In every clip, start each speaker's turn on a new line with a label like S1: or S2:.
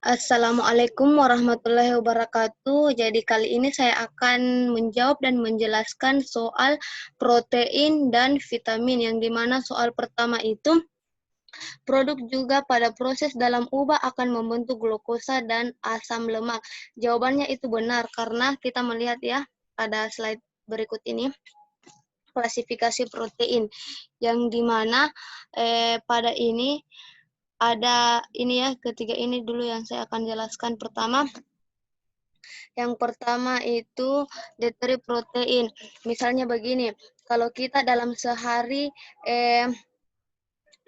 S1: Assalamualaikum warahmatullahi wabarakatuh. Jadi kali ini saya akan menjawab dan menjelaskan soal protein dan vitamin, yang dimana soal pertama itu, produk juga pada proses dalam ubah akan membentuk glukosa dan asam lemak. Jawabannya itu benar karena kita melihat ya pada slide berikut ini klasifikasi protein, yang dimana pada ini ada ini ya, ketiga ini dulu yang saya akan jelaskan. Yang pertama itu dietary protein. Misalnya begini, kalau kita dalam sehari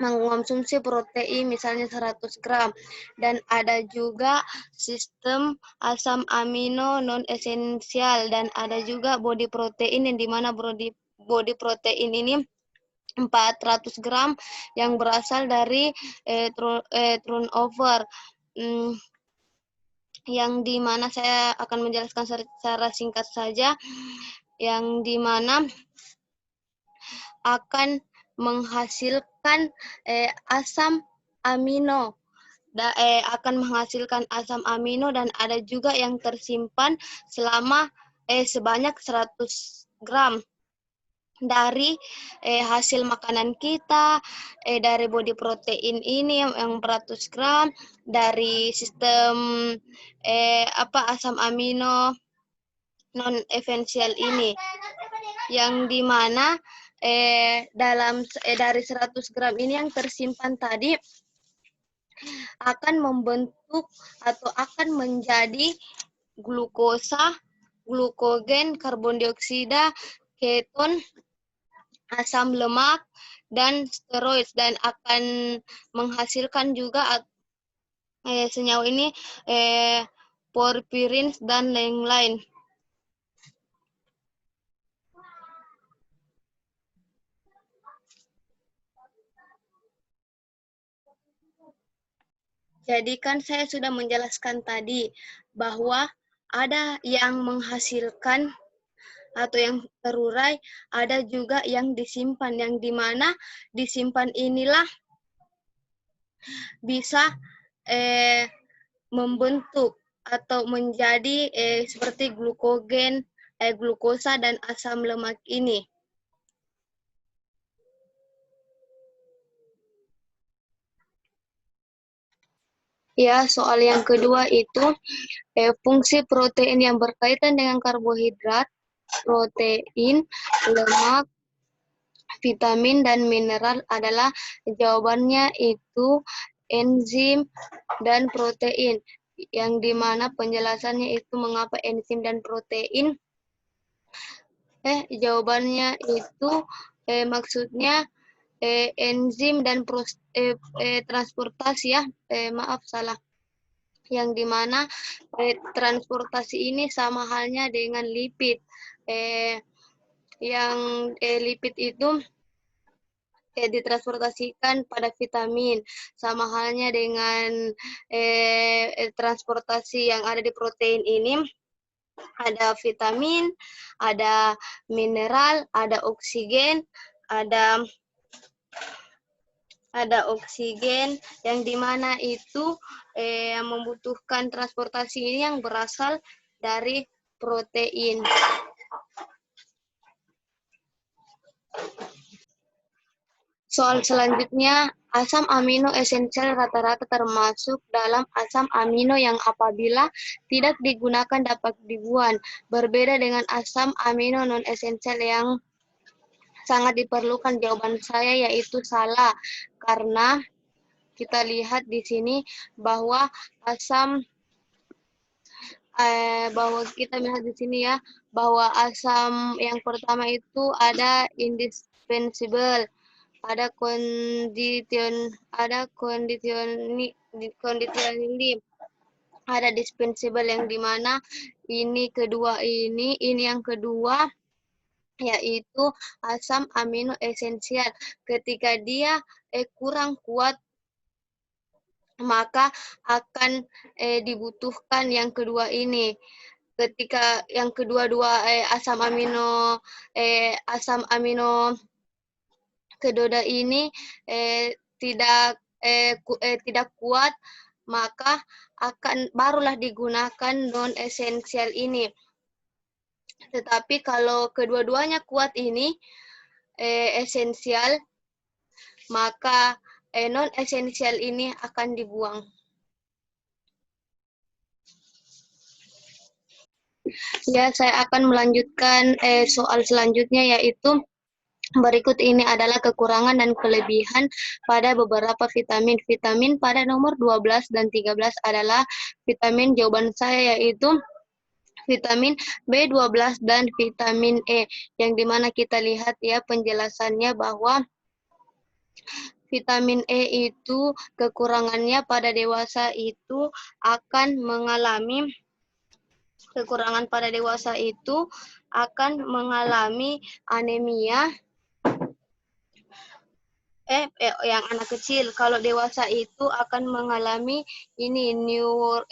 S1: mengonsumsi protein misalnya 100 gram, dan ada juga sistem asam amino non esensial, dan ada juga body protein, yang dimana body protein ini 400 gram yang berasal dari turnover, yang dimana saya akan menjelaskan secara singkat saja, yang dimana akan menghasilkan asam amino, dan ada juga yang tersimpan selama sebanyak 100 gram dari hasil makanan kita, dari body protein ini yang 400 gram, dari sistem asam amino non esensial ini, yang dimana dari 100 gram ini yang tersimpan tadi akan membentuk atau akan menjadi glukosa, glukogen, karbon dioksida, keton, asam lemak, dan steroid, dan akan menghasilkan juga senyawa ini porfirin dan lain-lain. Jadi kan saya sudah menjelaskan tadi bahwa ada yang menghasilkan atau yang terurai, ada juga yang disimpan, yang dimana disimpan inilah bisa membentuk atau menjadi seperti glukogen, glukosa, dan asam lemak ini. Ya, soal yang kedua itu fungsi protein yang berkaitan dengan karbohidrat, protein, lemak, vitamin, dan mineral adalah jawabannya itu enzim dan protein, yang dimana penjelasannya itu mengapa enzim dan protein. Jawabannya itu maksudnya enzim dan transportasi ya, maaf salah, yang dimana transportasi ini sama halnya dengan lipid, yang lipid itu ditransportasikan pada vitamin, sama halnya dengan transportasi yang ada di protein ini. Ada vitamin, ada mineral, ada oksigen, ada oksigen, yang dimana itu membutuhkan transportasi ini yang berasal dari protein. Soal selanjutnya, asam amino esensial rata-rata termasuk dalam asam amino yang apabila tidak digunakan dapat dibuang. Berbeda dengan asam amino non esensial yang sangat diperlukan. Jawaban saya yaitu salah, karena kita lihat di sini bahwa kita melihat di sini ya, bahwa asam yang pertama itu ada indispensable, ada conditionally, ada dispensable, yang dimana ini yang kedua yaitu asam amino esensial. Ketika dia kurang kuat, maka akan dibutuhkan yang kedua ini. Ketika yang kedua-dua asam amino kedua ini tidak kuat, maka barulah digunakan non-esensial ini. Tetapi kalau kedua-duanya kuat ini esensial, maka non-esensial ini akan dibuang. Ya, saya akan melanjutkan soal selanjutnya, yaitu berikut ini adalah kekurangan dan kelebihan pada beberapa vitamin. Vitamin pada nomor 12 dan 13 adalah vitamin, jawaban saya yaitu vitamin B12 dan vitamin E, yang dimana kita lihat ya penjelasannya bahwa vitamin E itu kekurangannya pada dewasa itu akan mengalami anemia. Yang anak kecil, kalau dewasa itu akan mengalami ini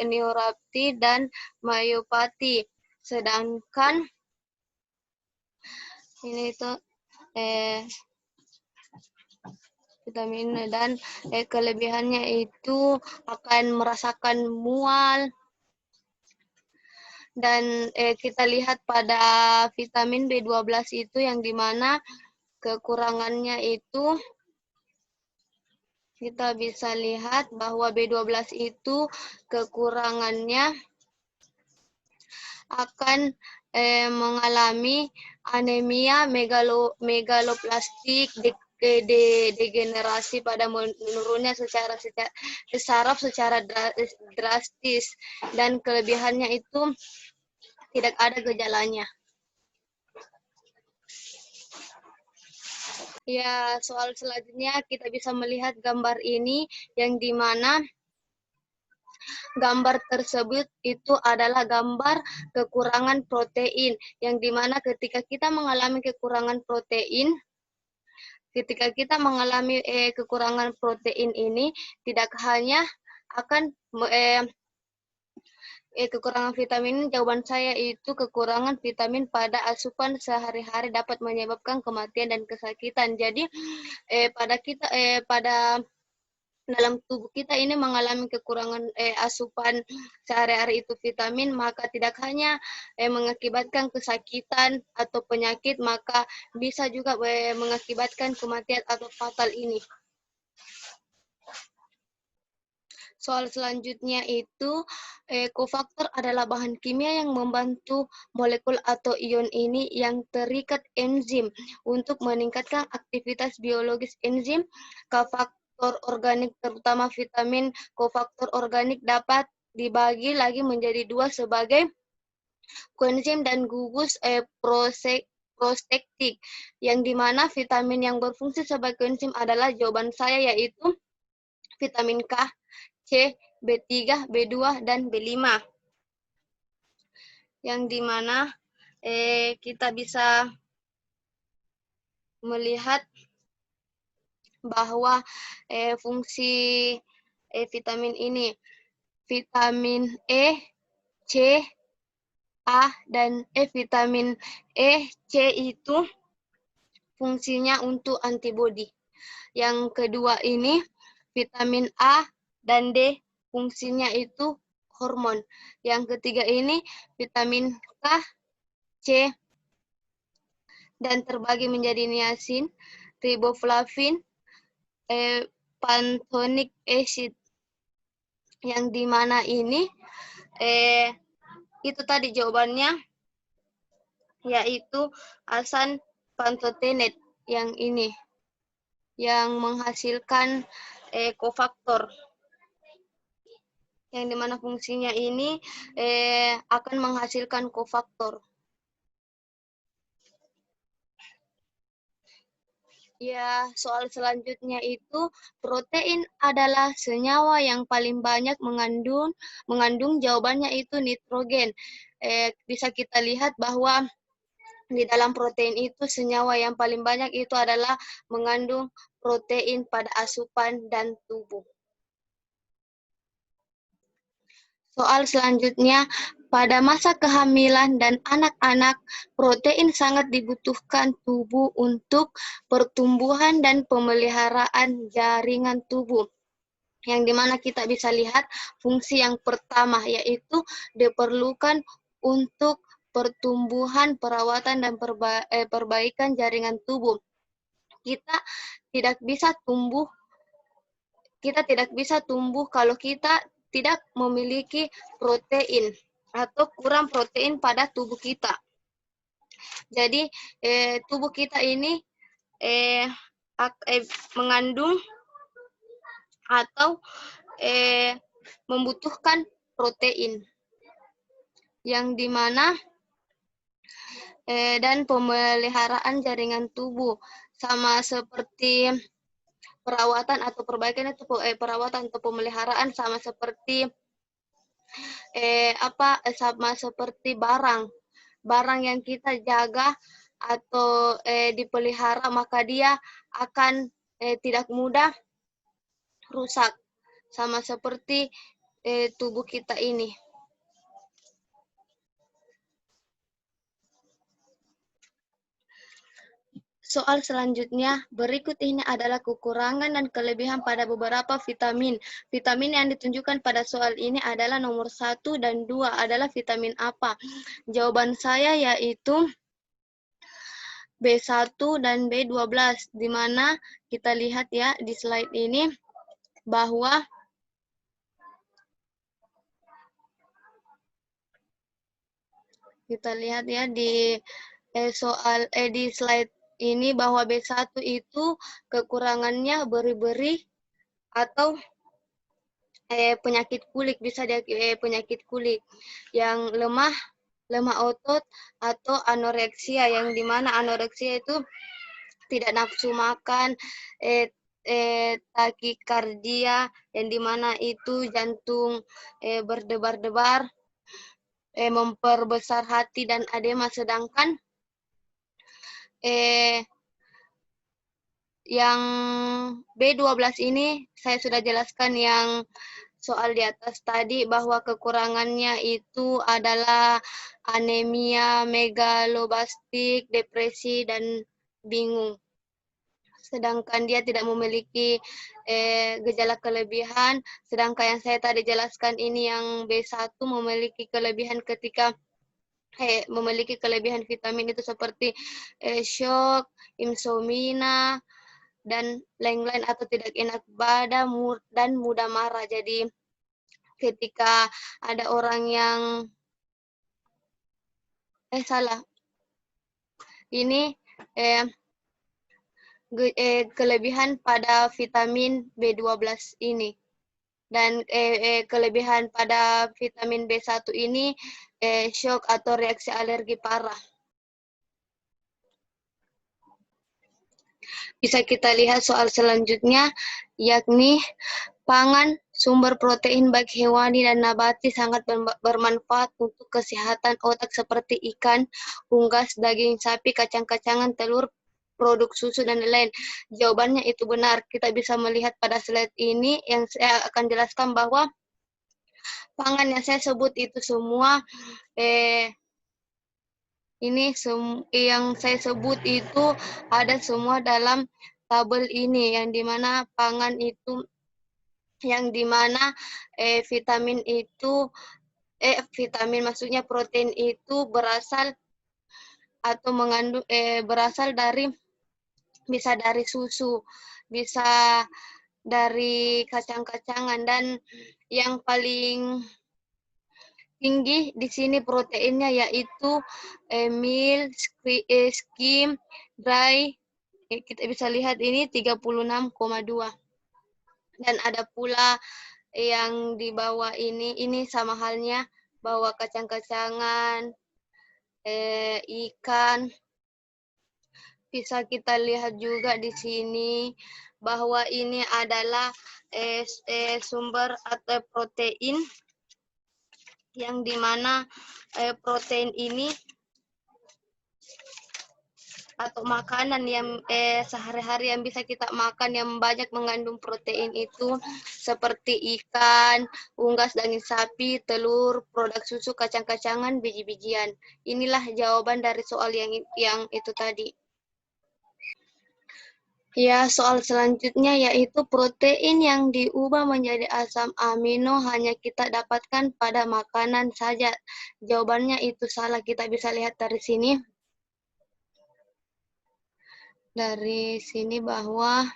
S1: neuropati dan myopati. Sedangkan ini itu vitamin dan kelebihannya itu akan merasakan mual. Dan kita lihat pada vitamin B12 itu yang dimana kekurangannya itu kita bisa lihat bahwa B12 itu kekurangannya akan mengalami anemia, megaloplastik, degenerasi pada menurunnya secara saraf secara drastis, dan kelebihannya itu tidak ada gejalanya. Ya, soal selanjutnya kita bisa melihat gambar ini yang dimana gambar tersebut itu adalah gambar kekurangan protein, yang dimana ketika kita mengalami kekurangan protein ini tidak hanya akan kekurangan vitamin. Jawaban saya itu kekurangan vitamin pada asupan sehari-hari dapat menyebabkan kematian dan kesakitan. Jadi pada dalam tubuh kita ini mengalami kekurangan asupan sehari-hari itu vitamin, maka tidak hanya mengakibatkan kesakitan atau penyakit, maka bisa juga mengakibatkan kematian atau fatal ini. Soal selanjutnya itu, kofaktor adalah bahan kimia yang membantu molekul atau ion ini yang terikat enzim untuk meningkatkan aktivitas biologis enzim. Kofaktor organik, terutama vitamin kofaktor organik, dapat dibagi lagi menjadi dua sebagai koenzim dan gugus prostetik, yang dimana vitamin yang berfungsi sebagai koenzim adalah jawaban saya yaitu vitamin K, C, B3, B2, dan B5. Yang dimana kita bisa melihat bahwa fungsi vitamin ini, vitamin E, C, A, dan vitamin E, C itu fungsinya untuk antibodi. Yang kedua ini, vitamin A dan D fungsinya itu hormon. Yang ketiga ini vitamin K, C, dan terbagi menjadi niacin, riboflavin, pantothenic acid. Yang dimana ini itu tadi jawabannya yaitu asam pantothenate yang ini yang menghasilkan kofaktor, yang dimana fungsinya ini akan menghasilkan kofaktor. Ya, soal selanjutnya itu, protein adalah senyawa yang paling banyak mengandung jawabannya itu nitrogen. Bisa kita lihat bahwa di dalam protein itu senyawa yang paling banyak itu adalah mengandung protein pada asupan dan tubuh. Soal selanjutnya, pada masa kehamilan dan anak-anak, protein sangat dibutuhkan tubuh untuk pertumbuhan dan pemeliharaan jaringan tubuh. yang dimana kita bisa lihat fungsi yang pertama, yaitu diperlukan untuk pertumbuhan, perawatan, dan perbaikan jaringan tubuh. Kita tidak bisa tumbuh kalau kita tidak memiliki protein atau kurang protein pada tubuh kita. Jadi tubuh kita ini mengandung atau membutuhkan protein, yang dimana dan pemeliharaan jaringan tubuh sama seperti perawatan atau perbaikan itu perawatan atau pemeliharaan sama seperti sama seperti barang yang kita jaga atau dipelihara, maka dia akan tidak mudah rusak, sama seperti tubuh kita ini. Soal selanjutnya, berikut ini adalah kekurangan dan kelebihan pada beberapa vitamin. Vitamin yang ditunjukkan pada soal ini adalah nomor 1 dan 2 adalah vitamin apa? Jawaban saya yaitu B1 dan B12, di mana kita lihat ya di slide ini bahwa kita lihat ya di di slide ini bahwa B1 itu kekurangannya beri-beri atau penyakit kulit, bisa jadi penyakit kulit yang lemah otot atau anoreksia, yang dimana anoreksia itu tidak nafsu makan, takikardia, yang dimana itu jantung berdebar-debar, memperbesar hati dan edema. Sedangkan yang B12 ini saya sudah jelaskan yang soal di atas tadi, bahwa kekurangannya itu adalah anemia, megaloblastik, depresi, dan bingung. Sedangkan dia tidak memiliki gejala kelebihan. Sedangkan yang saya tadi jelaskan ini yang B1 memiliki kelebihan ketika memiliki kelebihan vitamin itu seperti shock, insomnia, dan lain-lain atau tidak enak badan dan mudah marah. Jadi ketika ada orang yang ini kelebihan pada vitamin B12 ini. Dan kelebihan pada vitamin B1 ini shock atau reaksi alergi parah. Bisa kita lihat soal selanjutnya, yakni pangan sumber protein baik hewani dan nabati sangat bermanfaat untuk kesehatan otak seperti ikan, unggas, daging sapi, kacang-kacangan, telur, produk susu, dan lain-lain. Jawabannya itu benar. Kita bisa melihat pada slide ini yang saya akan jelaskan bahwa pangan yang saya sebut itu semua yang saya sebut itu ada semua dalam tabel ini, yang dimana pangan itu, yang dimana vitamin itu, vitamin maksudnya protein itu berasal atau mengandung berasal dari, bisa dari susu, bisa dari kacang-kacangan, dan yang paling tinggi di sini proteinnya yaitu meal, skim, dry. Kita bisa lihat ini 36,2. Dan ada pula yang di bawah ini sama halnya, bahwa kacang-kacangan, ikan. Bisa kita lihat juga di sini bahwa ini adalah sumber atau protein, yang dimana protein ini atau makanan yang sehari-hari yang bisa kita makan yang banyak mengandung protein itu seperti ikan, unggas, daging sapi, telur, produk susu, kacang-kacangan, biji-bijian. Inilah jawaban dari soal yang itu tadi. Ya, soal selanjutnya yaitu protein yang diubah menjadi asam amino hanya kita dapatkan pada makanan saja. Jawabannya itu salah. Kita bisa lihat dari sini. Dari sini bahwa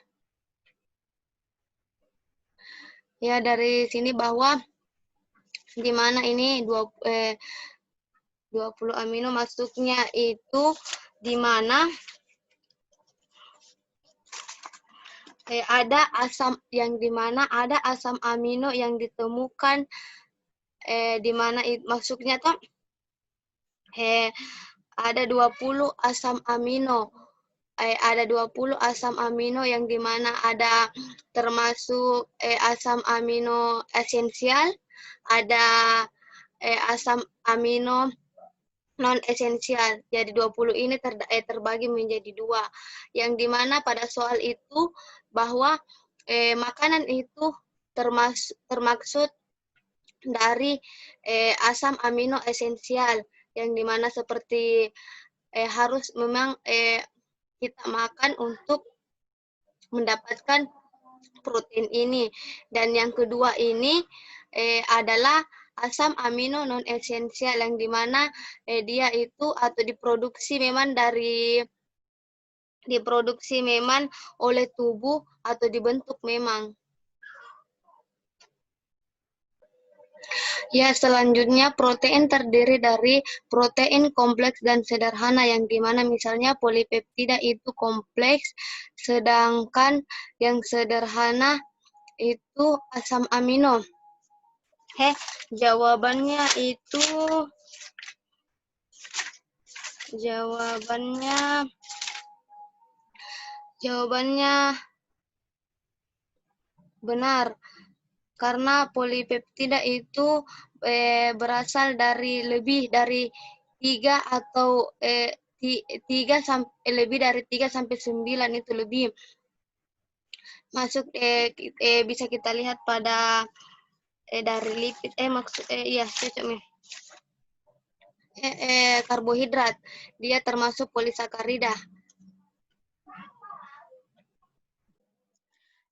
S1: di mana ini 20 amino masuknya itu di mana ada asam amino yang ditemukan di mana masuknya tuh ada 20 asam amino. Ada 20 asam amino yang di mana ada termasuk asam amino esensial, ada asam amino non esensial. Jadi 20 ini terbagi menjadi dua. Yang dimana pada soal itu bahwa makanan itu termaksud dari asam amino esensial. Yang dimana seperti harus memang kita makan untuk mendapatkan protein ini. Dan yang kedua ini adalah asam amino non esensial yang dimana dia itu atau diproduksi memang oleh tubuh atau dibentuk memang. Ya, selanjutnya protein terdiri dari protein kompleks dan sederhana yang dimana misalnya polipeptida itu kompleks, sedangkan yang sederhana itu asam amino. Jawabannya benar. Karena polipeptida itu berasal dari lebih dari 3 atau lebih dari 3 sampai 9 itu lebih masuk bisa kita lihat pada dari lipid karbohidrat. Dia termasuk polisakarida.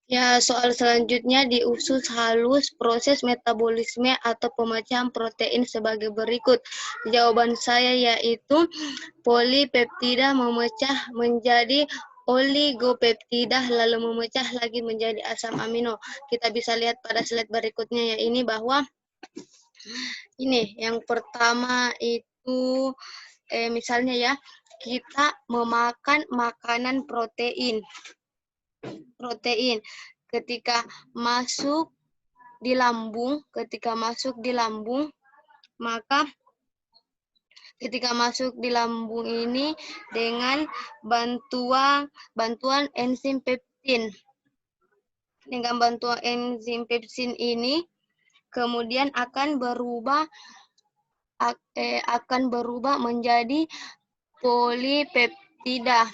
S1: Ya, soal selanjutnya di usus halus proses metabolisme atau pemecahan protein sebagai berikut. Jawaban saya yaitu polipeptida memecah menjadi oligopeptida lalu memecah lagi menjadi asam amino. Kita bisa lihat pada slide berikutnya ya ini bahwa ini yang pertama itu misalnya ya kita memakan makanan protein ketika masuk di lambung maka ketika masuk di lambung ini dengan bantuan enzim peptin ini kemudian akan berubah menjadi polipeptida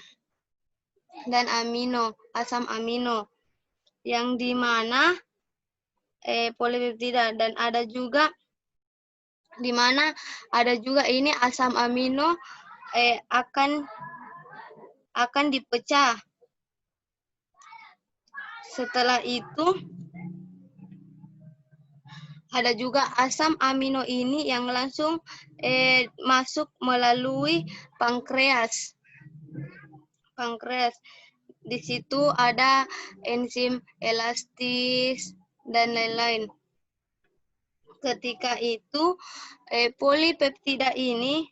S1: dan asam amino yang dimana polipeptida dan ada juga ini asam amino akan dipecah. Setelah itu ada juga asam amino ini yang langsung masuk melalui pankreas. Di situ ada enzim elastis dan lain-lain. Ketika itu polipeptida ini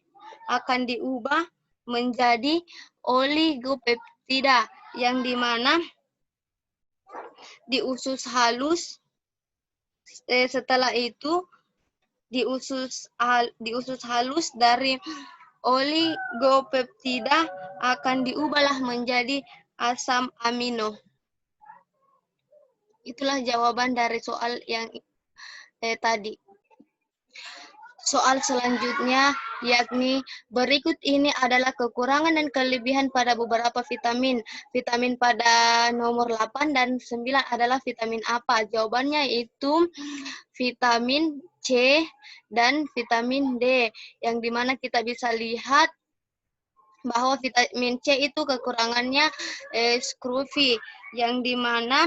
S1: akan diubah menjadi oligopeptida yang dimana di usus halus setelah itu di usus halus dari oligopeptida akan diubahlah menjadi asam amino. Itulah jawaban dari soal yang tadi. Soal selanjutnya yakni berikut ini adalah kekurangan dan kelebihan pada beberapa vitamin. Vitamin pada nomor 8 dan 9 adalah vitamin apa? Jawabannya itu vitamin C dan vitamin D. Yang dimana kita bisa lihat bahwa vitamin C itu kekurangannya scurvy, yang dimana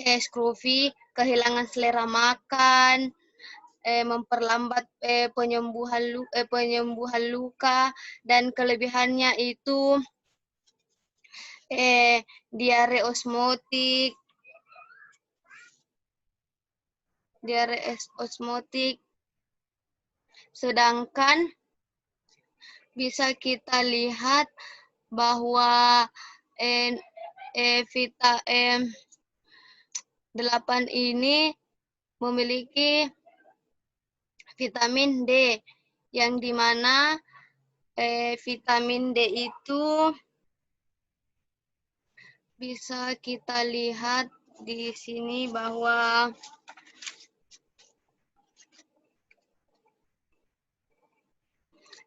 S1: scurvy kehilangan selera makan, memperlambat penyembuhan luka, dan kelebihannya itu diare osmotik, sedangkan bisa kita lihat bahwa vita 8 ini memiliki vitamin D, yang dimana vitamin D itu bisa kita lihat di sini bahwa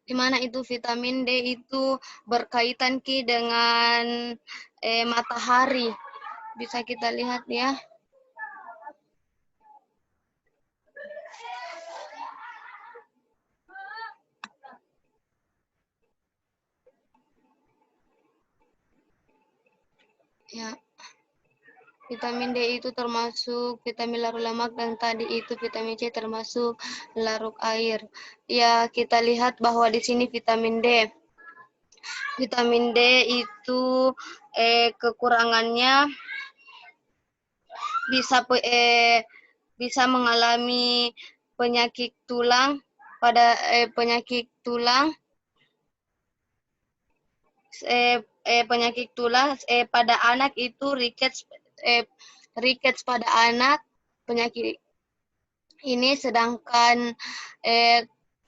S1: di mana itu vitamin D itu berkaitan dengan matahari. Bisa kita lihat ya. Ya. Vitamin D itu termasuk vitamin larut lemak, dan tadi itu vitamin C termasuk larut air. Ya, kita lihat bahwa di sini vitamin D. Vitamin D itu kekurangannya bisa mengalami penyakit tulang pada pada anak itu rickets pada anak, penyakit ini, sedangkan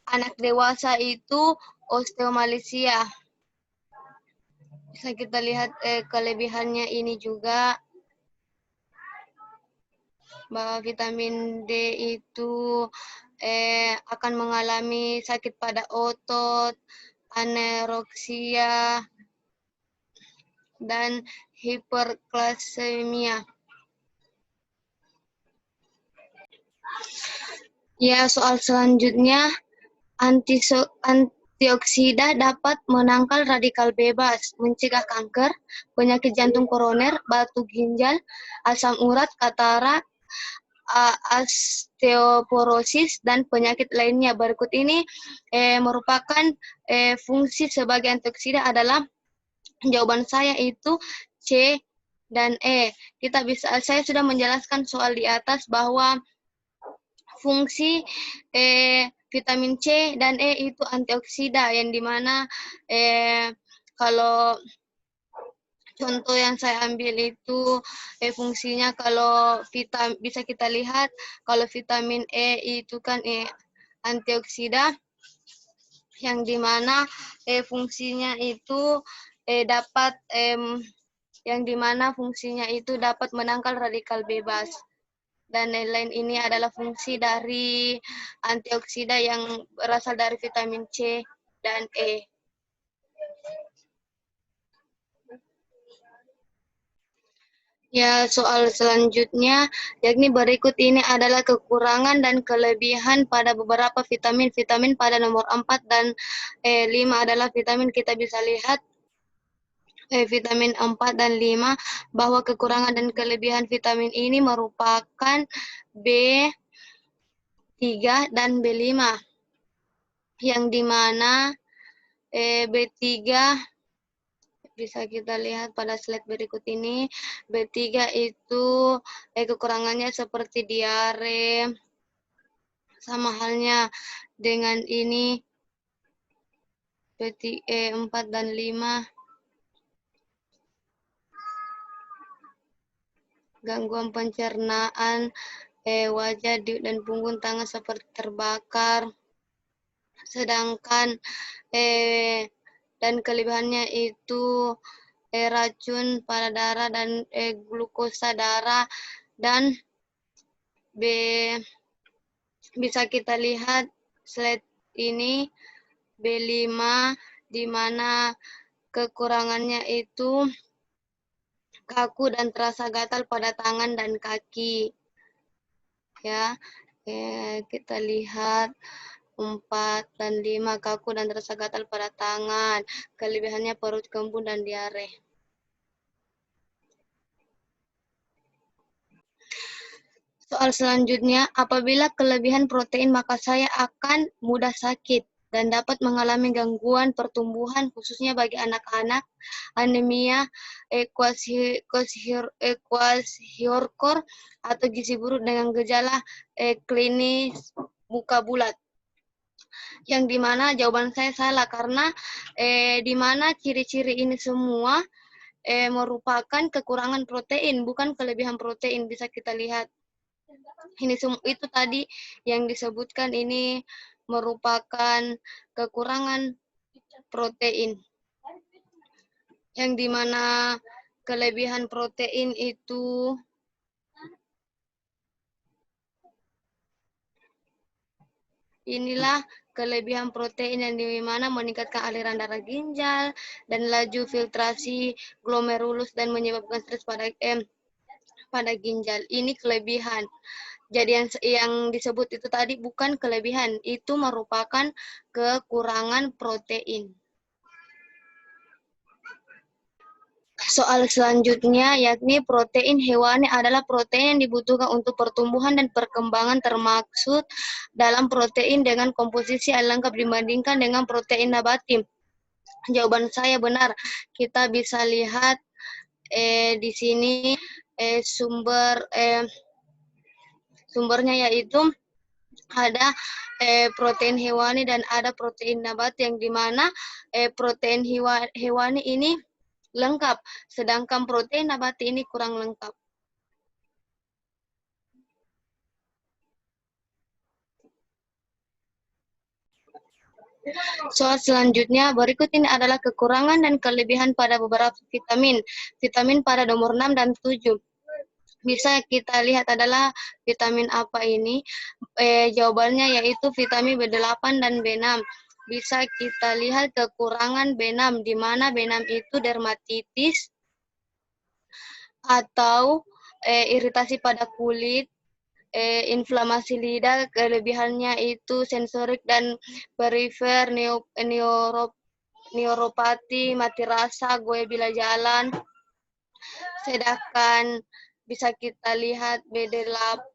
S1: anak dewasa itu osteomalacia. Bisa kita lihat kelebihannya ini juga, bahwa vitamin D itu akan mengalami sakit pada otot, anoroksia, dan hiperglasemia. Ya, soal selanjutnya, antioksida dapat menangkal radikal bebas, mencegah kanker, penyakit jantung koroner, batu ginjal, asam urat, katarak, osteoporosis, dan penyakit lainnya. Berikut ini merupakan fungsi sebagai antioksida adalah, jawaban saya itu C dan E. Saya sudah menjelaskan soal di atas bahwa fungsi vitamin C dan E itu antioksida, yang dimana kalau contoh yang saya ambil itu fungsinya, kalau bisa kita lihat kalau vitamin E itu kan antioksida, yang dimana fungsinya itu dapat menangkal radikal bebas. Dan lain-lain ini adalah fungsi dari antioksida yang berasal dari vitamin C dan E. Ya, soal selanjutnya, yakni berikut ini adalah kekurangan dan kelebihan pada beberapa vitamin. Vitamin pada nomor 4 dan 5 adalah vitamin. Kita bisa lihat vitamin 4 dan 5, bahwa kekurangan dan kelebihan vitamin ini merupakan B3 dan B5, yang dimana B3 bisa kita lihat pada slide berikut ini. B3 itu kekurangannya seperti diare, sama halnya dengan ini B4 dan 5. Gangguan pencernaan, wajah dan punggung tangan seperti terbakar. Sedangkan dan kelebihannya itu racun pada darah dan glukosa darah, dan bisa kita lihat slide ini B5, di mana kekurangannya itu kaku dan terasa gatal pada tangan dan kaki. Ya, kita lihat 4 dan 5, kaku dan terasa gatal pada tangan. Kelebihannya perut kembung dan diare. Soal selanjutnya, apabila kelebihan protein maka saya akan mudah sakit dan dapat mengalami gangguan pertumbuhan khususnya bagi anak-anak, anemia, kwashiorkor atau gizi buruk dengan gejala klinis muka bulat. Yang dimana jawaban saya salah karena dimana ciri-ciri ini semua merupakan kekurangan protein, bukan kelebihan protein. Bisa kita lihat ini itu tadi yang disebutkan ini merupakan kekurangan protein. Yang dimana kelebihan protein itu inilah kelebihan protein yang dimana meningkatkan aliran darah ginjal dan laju filtrasi glomerulus dan menyebabkan stres pada ginjal. Ini kelebihan. Jadi yang disebut itu tadi bukan kelebihan, itu merupakan kekurangan protein. Soal selanjutnya yakni protein hewani adalah protein yang dibutuhkan untuk pertumbuhan dan perkembangan, termaksud dalam protein dengan komposisi yang lengkap dibandingkan dengan protein nabati. Jawaban saya benar. Kita bisa lihat di sini sumbernya yaitu ada protein hewani dan ada protein nabati, yang dimana protein hewani ini lengkap, sedangkan protein nabati ini kurang lengkap. Soal selanjutnya, berikut ini adalah kekurangan dan kelebihan pada beberapa vitamin. Vitamin pada nomor 6 dan 7. Bisa kita lihat adalah vitamin apa ini? Jawabannya yaitu vitamin B8 dan B6. Bisa kita lihat kekurangan B6, di mana B6 itu dermatitis atau iritasi pada kulit, inflamasi lidah. Kelebihannya itu sensorik dan perifer, neuropati, mati rasa, goyah bila jalan. Sedangkan bisa kita lihat B8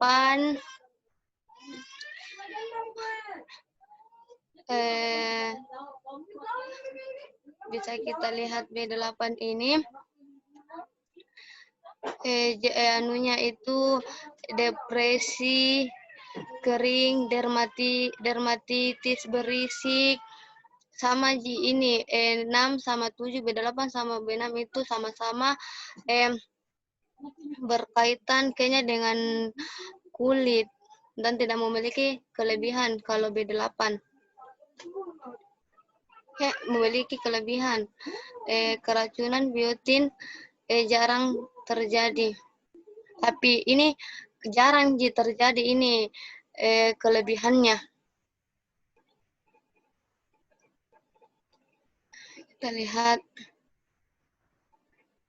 S1: bisa kita lihat B8 ini anunya itu depresi, kering, dermatitis berisik, sama ini 6 sama 7, B8 sama B6 itu sama-sama berkaitan kayaknya dengan kulit dan tidak memiliki kelebihan. Kalau B8 memiliki kelebihan, keracunan biotin jarang terjadi, tapi ini jarang terjadi, ini kelebihannya. Kita lihat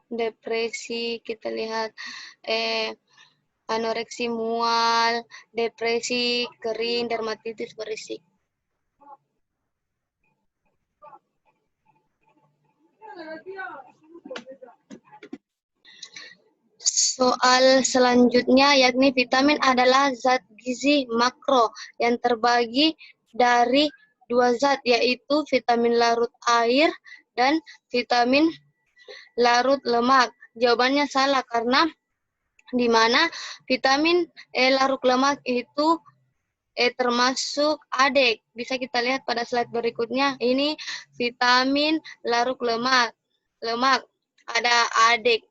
S1: depresi, kita lihat anoreksi mual, depresi, kering, dermatitis berisik. Soal selanjutnya yakni vitamin adalah zat gizi makro yang terbagi dari 2 zat, yaitu vitamin larut air dan vitamin larut lemak. Jawabannya salah karena di mana vitamin larut lemak itu termasuk ADEK. Bisa kita lihat pada slide berikutnya. Ini vitamin larut lemak. Ada ADEK.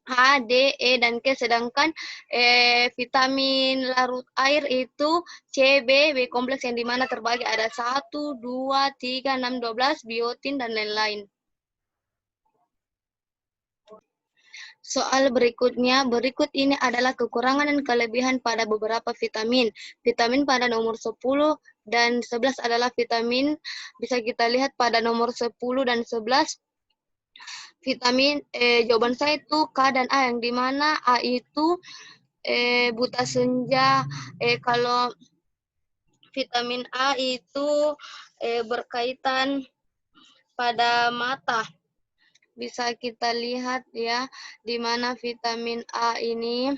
S1: A, D, E, dan K, sedangkan vitamin larut air itu C, B kompleks, yang dimana terbagi ada 1, 2, 3, 6, 12, biotin, dan lain-lain. Soal berikutnya, berikut ini adalah kekurangan dan kelebihan pada beberapa vitamin. Vitamin pada nomor 10 dan 11 adalah vitamin, bisa kita lihat pada nomor 10 dan 11, vitamin, jawaban saya itu K dan A, yang dimana A itu buta senja. Kalau vitamin A itu berkaitan pada mata. Bisa kita lihat ya, di mana vitamin A ini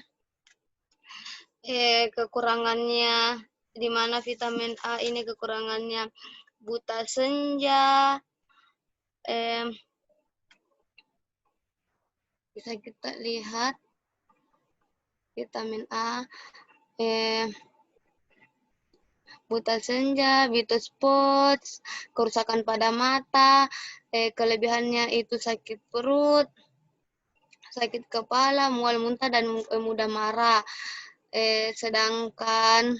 S1: kekurangannya, di mana vitamin A ini kekurangannya buta senja. Bisa kita lihat vitamin A, buta senja, white spots, kerusakan pada mata, kelebihannya itu sakit perut, sakit kepala, mual muntah, dan mudah marah. Sedangkan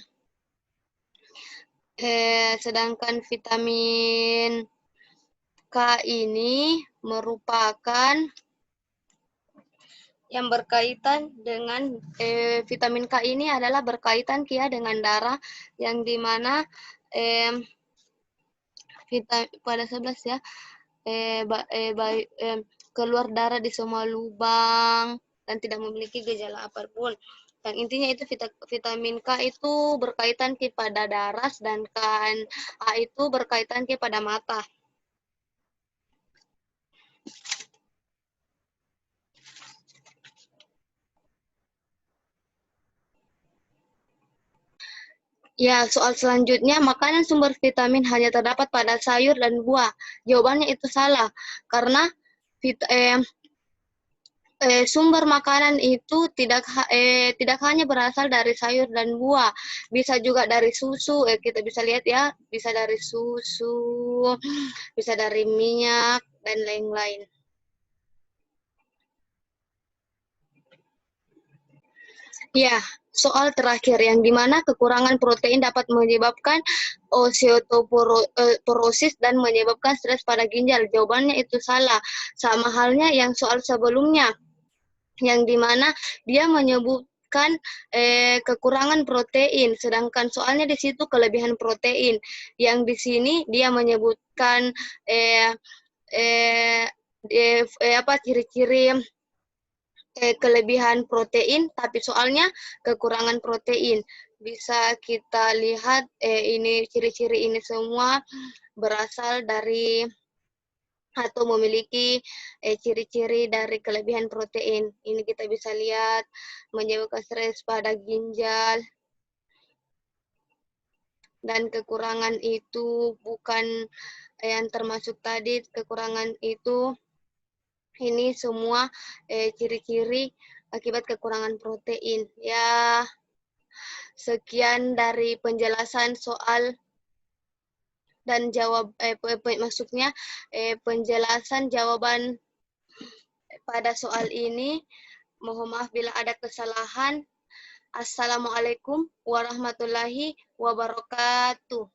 S1: vitamin K ini merupakan yang berkaitan dengan vitamin K ini adalah berkaitan dengan darah, yang dimana pada 11 ya, keluar darah di semua lubang dan tidak memiliki gejala apapun. Dan intinya itu vitamin K itu berkaitan kepada darah, sedangkan A itu berkaitan kepada mata. Ya, soal selanjutnya, makanan sumber vitamin hanya terdapat pada sayur dan buah. Jawabannya itu salah, karena sumber makanan itu tidak hanya berasal dari sayur dan buah, bisa juga dari susu. Kita bisa lihat ya, bisa dari susu, bisa dari minyak, dan lain-lain. Ya, soal terakhir yang dimana kekurangan protein dapat menyebabkan osteoporosis dan menyebabkan stres pada ginjal. Jawabannya itu salah. Sama halnya yang soal sebelumnya, yang dimana dia menyebutkan kekurangan protein, sedangkan soalnya di situ kelebihan protein. Yang di sini dia menyebutkan ciri-ciri kelebihan protein, tapi soalnya kekurangan protein. Bisa kita lihat ini ciri-ciri ini semua berasal dari atau memiliki ciri-ciri dari kelebihan protein. Ini kita bisa lihat menyebabkan stres pada ginjal, dan kekurangan itu bukan yang termasuk tadi. Kekurangan itu ini semua ciri-ciri akibat kekurangan protein. Ya, sekian dari penjelasan soal dan jawab maksudnya penjelasan jawaban pada soal ini. Mohon maaf bila ada kesalahan. Assalamualaikum warahmatullahi wabarakatuh.